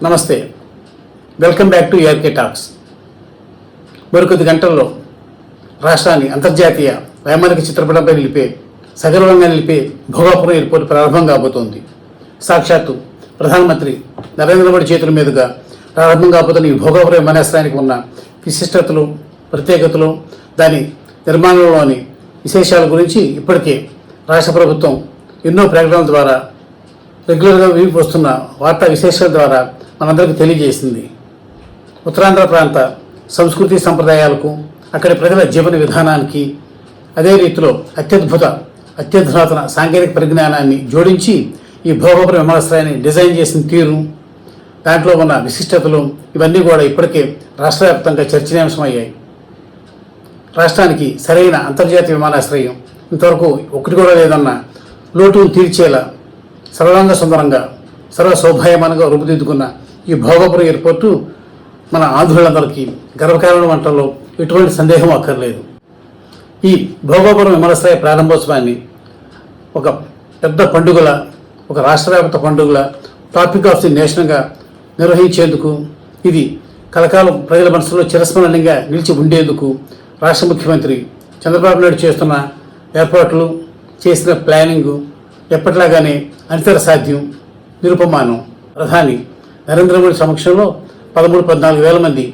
నమస్తే, welcome back to ARK talks. మరికొద్ది గంటల్లో రాష్ట్రాన్ని అంతర్జాతీయ వైమానిక చిత్రపటంపై సగర్వంగా నిలిపే భోగాపురం ఎయిర్పోర్ట్ ప్రారంభం కాబోతోంది. సాక్షాత్తు ప్రధానమంత్రి నరేంద్ర మోడీ చేతుల మీదుగా ప్రారంభం కాబోతున్న ఈ భోగాపురం విమానాశ్రయానికి ఉన్న విశిష్టతలు, ప్రత్యేకతలు, దాని నిర్మాణంలోని విశేషాల గురించి ఇప్పటికే రాష్ట్ర ప్రభుత్వం ఎన్నో ప్రకటనల ద్వారా, రెగ్యులర్గా వస్తున్న వార్తా విశేషాల ద్వారా మనందరికీ తెలియజేసింది. ఉత్తరాంధ్ర ప్రాంత సంస్కృతి సంప్రదాయాలకు, అక్కడి ప్రజల జీవన విధానానికి, అదే రీతిలో అత్యధునాతన సాంకేతిక పరిజ్ఞానాన్ని జోడించి ఈ భోగాపురం విమానాశ్రయాన్ని డిజైన్ చేసిన తీరు, దాంట్లో ఉన్న విశిష్టతలు ఇవన్నీ కూడా ఇప్పటికే రాష్ట్ర వ్యాప్తంగా చర్చనీయాంశమయ్యాయి. రాష్ట్రానికి సరైన అంతర్జాతీయ విమానాశ్రయం ఇంతవరకు ఒకటి కూడా లేదన్న లోటును తీర్చేలా సర్వాంగ సుందరంగా, సర్వ శోభాయమానంగా రూపుదిద్దుకున్న ఈ భోగాపురం ఎయిర్పోర్టు మన ఆంధ్రులందరికీ గర్వకారణం వంటల్లో ఎటువంటి సందేహం అక్కర్లేదు. ఈ భోగాపురం విమానాశ్రయ ప్రారంభోత్సవాన్ని ఒక పెద్ద పండుగల, ఒక రాష్ట్ర వ్యాప్త పండుగల, టాపిక్ ఆఫ్ ది నేషన్గా నిర్వహించేందుకు, ఇది కలకాలం ప్రజల మనసులో చిరస్మరణీయంగా నిలిచి ఉండేందుకు రాష్ట్ర ముఖ్యమంత్రి చంద్రబాబు నాయుడు చేస్తున్న ఏర్పాట్లు, చేసిన ప్లానింగు ఎప్పటిలాగానే అనితర సాధ్యం, నిరుపమానం. ప్రధాని నరేంద్ర మోడీ సమక్షంలో 13-14 వేల మంది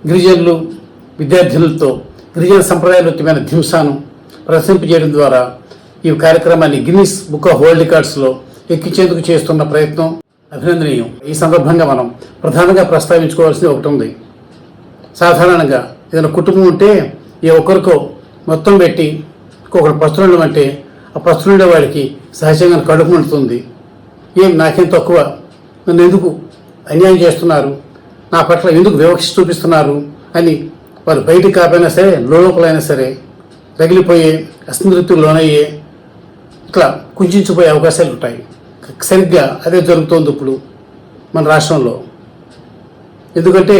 గిరిజనులు, విద్యార్థులతో గిరిజన సంప్రదాయవృత్తమైన ధింసాను ప్రదర్శింపజేయడం ద్వారా ఈ కార్యక్రమాన్ని గిన్నిస్ బుక్ ఆఫ్ వరల్డ్ రికార్డ్స్లో ఎక్కించేందుకు చేస్తున్న ప్రయత్నం అభినందనీయం. ఈ సందర్భంగా మనం ప్రధానంగా ప్రస్తావించుకోవాల్సింది ఒకటి ఉంది. సాధారణంగా ఏదైనా కుటుంబం ఉంటే ఏ ఒక్కరికో మొత్తం పెట్టి ఇంకొకరు పస్తులు అంటే ఆ పస్తులుండే వాడికి సహజంగా కడుపు మండుతుంది. నాకేం తక్కువ, నన్ను ఎందుకు అన్యాయం చేస్తున్నారు, నా పట్ల ఎందుకు వివక్ష చూపిస్తున్నారు అని వారు బయటికి కాకపోయినా సరే, లోపలైనా సరే రగిలిపోయే, అసంతృప్తికి లోనయ్యే, ఇట్లా కుంచిపోయే అవకాశాలు ఉంటాయి. సరిగ్గా అదే జరుగుతోంది ఇప్పుడు మన రాష్ట్రంలో. ఎందుకంటే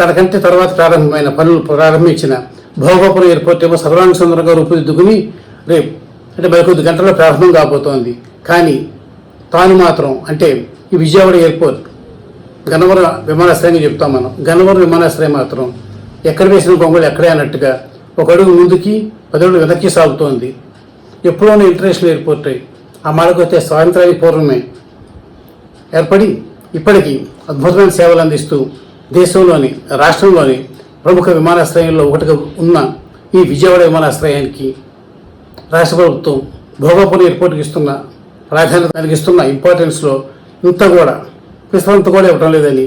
తనకంటే తర్వాత ప్రారంభమైన పనులు ప్రారంభించిన భోగాపురం ఎయిర్పోర్ట్ ఏమో సర్వాంగ సుందరంగా రూపుదిద్దుకుని రేపు అంటే మరికొద్ది గంటల్లో ప్రారంభం కాబోతోంది. కానీ తాను మాత్రం, అంటే ఈ విజయవాడ ఎయిర్పోర్ట్ గన్నవరం విమానాశ్రయంగా చెప్తాం మనం. గన్నవరం విమానాశ్రయం మాత్రం ఎక్కడ వేసిన గొంగళి ఎక్కడే అన్నట్టుగా ఒక అడుగు ముందుకి 10 అడుగులు వెనక్కి సాగుతోంది. ఎప్పుడోనే ఇంటర్నేషనల్ ఎయిర్పోర్ట్ అయి ఆ మాలకొస్తే స్వాతంత్రానికి పూర్వమే ఏర్పడి ఇప్పటికీ అద్భుతమైన సేవలు అందిస్తూ దేశంలోని, రాష్ట్రంలోని ప్రముఖ విమానాశ్రయంలో ఒకటిగా ఉన్న ఈ విజయవాడ విమానాశ్రయానికి రాష్ట్ర ప్రభుత్వం భోగాపురం ఎయిర్పోర్ట్కి ఇస్తున్న ప్రాధాన్యత, దానికి ఇస్తున్న ఇంపార్టెన్స్లో ఇంత కూడా విశ్రాంతి కూడా ఇవ్వడం లేదని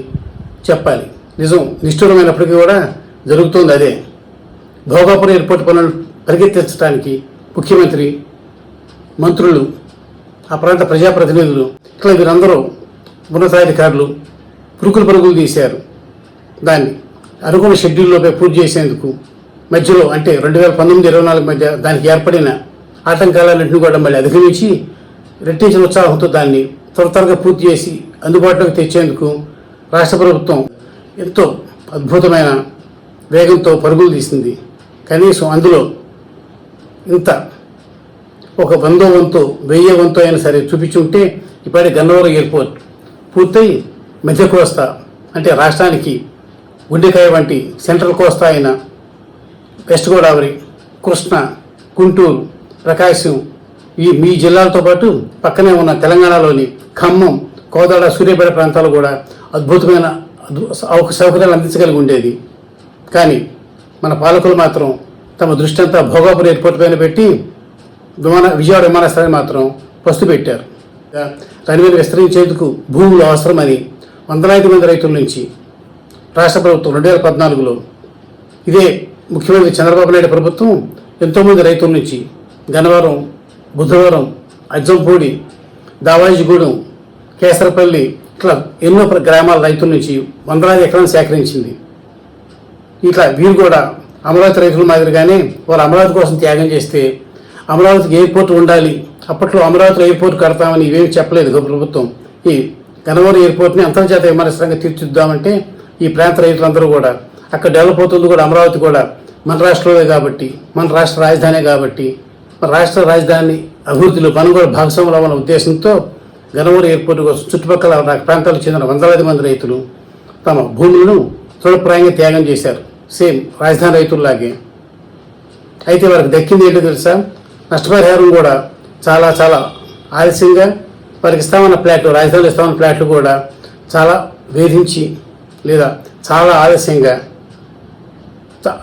చెప్పాలి. నిజం నిష్ఠూరమైనప్పటికీ కూడా జరుగుతుంది అదే. భోగాపురం ఎయిర్పోర్ట్ పనులు పరిగెత్తించడానికి ముఖ్యమంత్రి, మంత్రులు, ఆ ప్రాంత ప్రజాప్రతినిధులు, ఇట్లా వీరందరూ ఉన్నతాధికారులు పరుగులు తీశారు. దాన్ని అనుకున్న షెడ్యూల్లోపై పూర్తి చేసేందుకు మధ్యలో, అంటే 2019-24 మధ్య దానికి ఏర్పడిన ఆటంకాలన్నింటినీ కూడా మళ్ళీ అధిగమించి రెట్టించిన ఉత్సాహంతో దాన్ని త్వరగా పూర్తి చేసి అందుబాటులోకి తెచ్చేందుకు రాష్ట్ర ప్రభుత్వం ఎంతో అద్భుతమైన వేగంతో పరుగులు తీసింది. కనీసం అందులో ఇంత ఒక 100వ వంతు 1000వ వంతు అయినా సరే చూపించుంటే ఇప్పటి గన్నవరం ఎయిర్పోర్ట్ పూర్తయి మధ్య కోస్తా, అంటే రాష్ట్రానికి గుండెకాయ వంటి సెంట్రల్ కోస్తా అయిన వెస్ట్ గోదావరి, కృష్ణా, గుంటూరు, ప్రకాశం, మీ జిల్లాలతో పాటు పక్కనే ఉన్న తెలంగాణలోని ఖమ్మం, కోదాడ, సూర్యాపేట ప్రాంతాలు కూడా అద్భుతమైన సౌకర్యాలు అందించగలిగి ఉండేది. కానీ మన పాలకులు మాత్రం తమ దృష్టి అంతా భోగాపురం ఎయిర్పోర్ట్ పైన పెట్టి విజయవాడ విమానాశ్రయాన్ని మాత్రం పస్తు పెట్టారు. రన్వేలు విస్తరించేందుకు భూములు అవసరమని వందలాది మంది రైతుల నుంచి రాష్ట్ర ప్రభుత్వం 2014లో ఇదే ముఖ్యమంత్రి చంద్రబాబు నాయుడు ప్రభుత్వం ఎంతోమంది రైతుల నుంచి గన్నవరం, బుద్ధవరం, అజ్జంపూడి, దావాయిగూడెం, కేసరపల్లి ఇట్లా ఎన్నో గ్రామాల రైతుల నుంచి వందలాది ఎకరాలను సేకరించింది. ఇట్లా వీరు కూడా అమరావతి రైతుల మాదిరిగానే వారు అమరావతి కోసం త్యాగం చేస్తే అమరావతికి ఎయిర్పోర్ట్ ఉండాలి, అప్పట్లో అమరావతిలో ఎయిర్పోర్ట్ కడతామని ఇవేమి చెప్పలేదు ప్రభుత్వం. ఈ గన్నవరం ఎయిర్పోర్ట్ని అంతర్జాతీయ విమానాశ్రయంగా తీర్చిద్దామంటే ఈ ప్రాంత రైతులందరూ కూడా అక్కడ డెవలప్ అవుతుంది కూడా, అమరావతి కూడా మన రాష్ట్రంలో కాబట్టి, మన రాష్ట్ర రాజధానే కాబట్టి, మన రాష్ట్ర రాజధాని అభివృద్ధిలో మనం కూడా భాగస్వాములు అవ్వాలనే ఉద్దేశంతో గన్నవరం ఎయిర్పోర్ట్ కోసం చుట్టుపక్కల ప్రాంతాలకు చెందిన వందలాది మంది రైతులు తమ భూములను తృణప్రాయంగా త్యాగం చేశారు, సేమ్ రాజధాని రైతుల్లాగే. అయితే వారికి దక్కింది ఏంటో తెలుసా? నష్టపరిహారం కూడా చాలా చాలా ఆలస్యంగా వారికి ఇస్తామన్న ఫ్లాట్లు, రాజధానిలో ఇస్తామన్న ఫ్లాట్లు కూడా చాలా వేధించి లేదా చాలా ఆలస్యంగా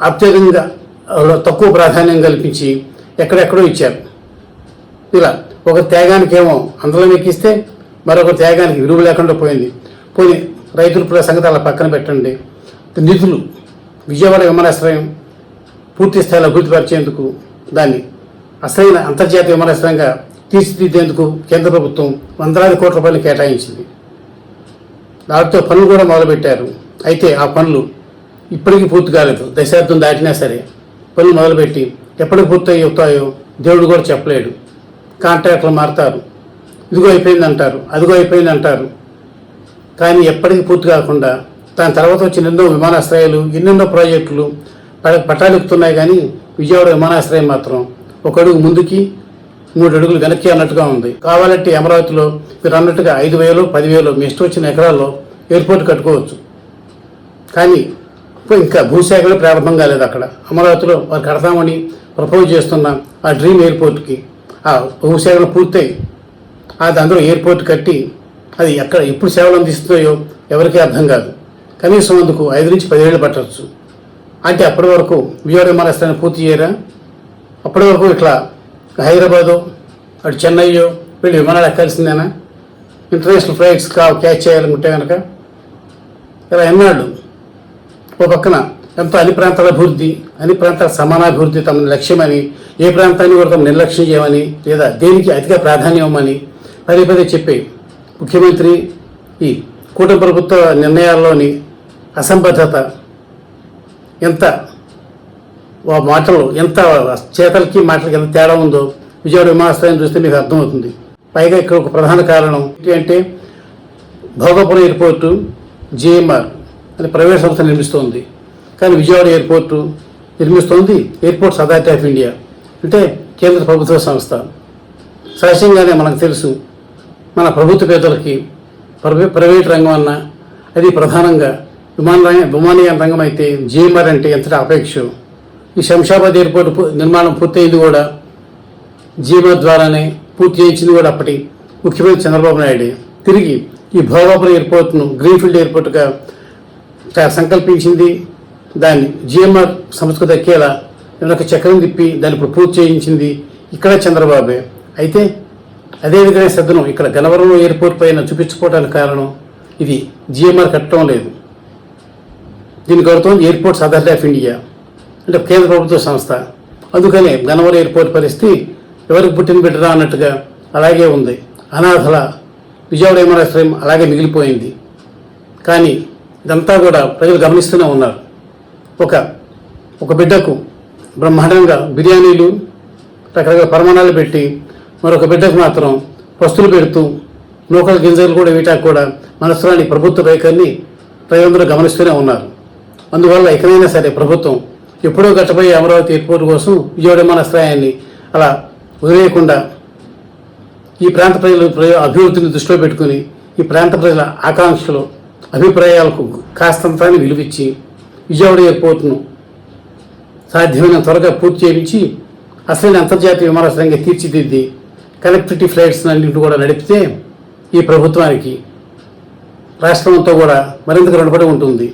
అత్యధికంగా తక్కువ ప్రాధాన్యం కల్పించి ఎక్కడెక్కడో ఇచ్చారు. ఇలా ఒక త్యాగానికేమో అందరం ఎక్కిస్తే మరొక త్యాగానికి విలువ లేకుండా పోయింది. పోయి రైతుల సంగతి అలా పక్కన పెట్టండి. నిధులు విజయవాడ విమానాశ్రయం పూర్తి స్థాయిలో అభివృద్ధిపరిచేందుకు, దాన్ని అసలైన అంతర్జాతీయ విమానాశ్రయంగా తీర్చిదిద్దేందుకు కేంద్ర ప్రభుత్వం వందలాది కోట్ల రూపాయలు కేటాయించింది. దాంతో పనులు కూడా మొదలుపెట్టారు. అయితే ఆ పనులు ఇప్పటికీ పూర్తి కాలేదు. దశాబ్దం దాటినా సరే పనులు మొదలుపెట్టి ఎప్పటికి పూర్తి అవుతాయో దేవుడు కూడా చెప్పలేడు. కాంట్రాక్టర్లు మారుతారు, ఇదిగో అయిపోయింది అంటారు, అదిగో అయిపోయింది అంటారు. కానీ ఎప్పటికీ పూర్తి కాకుండా దాని తర్వాత వచ్చిన ఎన్నో విమానాశ్రయాలు, ఎన్నెన్నో ప్రాజెక్టులు పట్టాలెక్కుతున్నాయి. కానీ విజయవాడ విమానాశ్రయం మాత్రం ఒక అడుగు ముందుకి 3 అడుగులు వెనక్కి అన్నట్టుగా ఉంది. కావాలంటే అమరావతిలో మీరు అన్నట్టుగా 5,000, 10,000 మీ ఇష్టం వచ్చిన ఎకరాల్లో ఎయిర్పోర్ట్ కట్టుకోవచ్చు. కానీ ఇంకా భూసేకరణ ప్రారంభం కాలేదు. అక్కడ అమరావతిలో వారు కడతామని ప్రపోజ్ చేస్తున్న ఆ డ్రీమ్ ఎయిర్పోర్ట్కి ఆ భూసేకరణ పూర్తయి అది అందరూ ఎయిర్పోర్ట్ కట్టి అది ఎక్కడ ఎప్పుడు సేవలు అందిస్తున్నాయో ఎవరికీ అర్థం కాదు. కనీసం అందుకు 5 నుంచి 10 ఏళ్ళు పట్టవచ్చు. అంటే అప్పటి వరకు విజయవాడ విమానాశ్రయాన్ని పూర్తి చేయరా? అప్పటి వరకు ఇట్లా హైదరాబాదు అటు చెన్నైయో వీళ్ళు విమానాలు ఎక్కాల్సిందేనా? ఇంటర్నేషనల్ ఫ్లైట్స్ క్యాచ్ చేయాలనుకుంటే కనుక ఇలా ఎన్నాళ్ళు ఓ పక్కన ఎంతో అన్ని ప్రాంతాల అభివృద్ధి, అన్ని ప్రాంతాల సమానాభివృద్ధి తమ లక్ష్యమని, ఏ ప్రాంతాన్ని కూడా తమ నిర్లక్ష్యం చేయమని లేదా దేనికి అతిగా ప్రాధాన్యం ఇవ్వమని పదే పదే చెప్పే ముఖ్యమంత్రి ఈ కూటమి ప్రభుత్వ నిర్ణయాల్లోని అసంబద్ధత ఎంత, మాటలు ఎంత, చేతలకి మాటలకి ఎంత తేడా ఉందో విజయవాడ విమానాశ్రయం చూస్తే మీకు అర్థమవుతుంది. పైగా ఇక్కడ ఒక ప్రధాన కారణం ఏంటంటే భోగాపురం ఎయిర్పోర్టు జిఎంఆర్ అని ప్రైవేట్ సంస్థ నిర్మిస్తోంది. కానీ విజయవాడ ఎయిర్పోర్టు నిర్మిస్తోంది ఎయిర్పోర్ట్స్ అథారిటీ ఆఫ్ ఇండియా, అంటే కేంద్ర ప్రభుత్వ సంస్థ. సహజంగానే మనకు తెలుసు మన ప్రభుత్వ పేదలకి ప్రైవేట్ రంగం అన్నా అది ప్రధానంగా విమానయాన రంగం అయితే జిఎంఆర్ అంటే ఎంతటి అపేక్ష. ఈ శంషాబాద్ ఎయిర్పోర్ట్ నిర్మాణం పూర్తయింది కూడా జిఎంఆర్ ద్వారానే, పూర్తి చేయించింది కూడా అప్పటి ముఖ్యమంత్రి చంద్రబాబు నాయుడే. తిరిగి ఈ భోగాపురం ఎయిర్పోర్ట్ను గ్రీన్ఫీల్డ్ ఎయిర్పోర్ట్గా సంకల్పించింది, దాన్ని జిఎంఆర్ సంస్థకు దక్కేలా వెనక చక్రం తిప్పి దాన్ని ఇప్పుడు పూర్తి చేయించింది ఇక్కడ చంద్రబాబే. అయితే అదేవిధంగా శ్రద్ధను ఇక్కడ గన్నవరం ఎయిర్పోర్ట్ పైన చూపించుకోవడానికి కారణం ఇది జిఎంఆర్ కట్టడం లేదు, దీన్ని కడుతోంది ఎయిర్పోర్ట్స్ అథారిటీ ఆఫ్ ఇండియా, అంటే కేంద్ర ప్రభుత్వ సంస్థ. అందుకనే గన్నవరం ఎయిర్పోర్ట్ పరిస్థితి ఎవరికి పుట్టిన బిడ్డరా అన్నట్టుగా అలాగే ఉంది. అనాథల విజయవాడ విమానాశ్రయం అలాగే మిగిలిపోయింది. కానీ ఇదంతా కూడా ప్రజలు గమనిస్తూనే ఉన్నారు. ఒక బిడ్డకు బ్రహ్మాండంగా బిర్యానీలు రకరకాల పరిమాణాలు పెట్టి మరొక బిడ్డకు మాత్రం పస్తులు పెడుతూ నూకల గింజలు కూడా వీటాకు కూడా మనసులోని ప్రభుత్వ వైఖరిని ప్రజలందరూ గమనిస్తూనే ఉన్నారు. అందువల్ల ఎక్కడైనా సరే ప్రభుత్వం ఎప్పుడో గట్టబోయే అమరావతి ఎయిర్పోర్ట్ కోసం విజయవాడ విమానాశ్రయాన్ని అలా వదిలేయకుండా ఈ ప్రాంత ప్రజల అభివృద్ధిని దృష్టిలో పెట్టుకుని ఈ ప్రాంత ప్రజల ఆకాంక్షలు, అభిప్రాయాలకు కాస్తంతాన్ని విలువిచ్చి విజయవాడ ఎయిర్పోర్ట్ను సాధ్యమైన త్వరగా పూర్తి చేయించి అసలైన అంతర్జాతీయ విమానాశ్రయంగా తీర్చిదిద్ది కనెక్టివిటీ ఫ్లైట్స్ అన్నింటినీ కూడా నడిపితే ఈ ప్రభుత్వానికి రాష్ట్రంతో కూడా మరింతగా రుణపడి ఉంటుంది.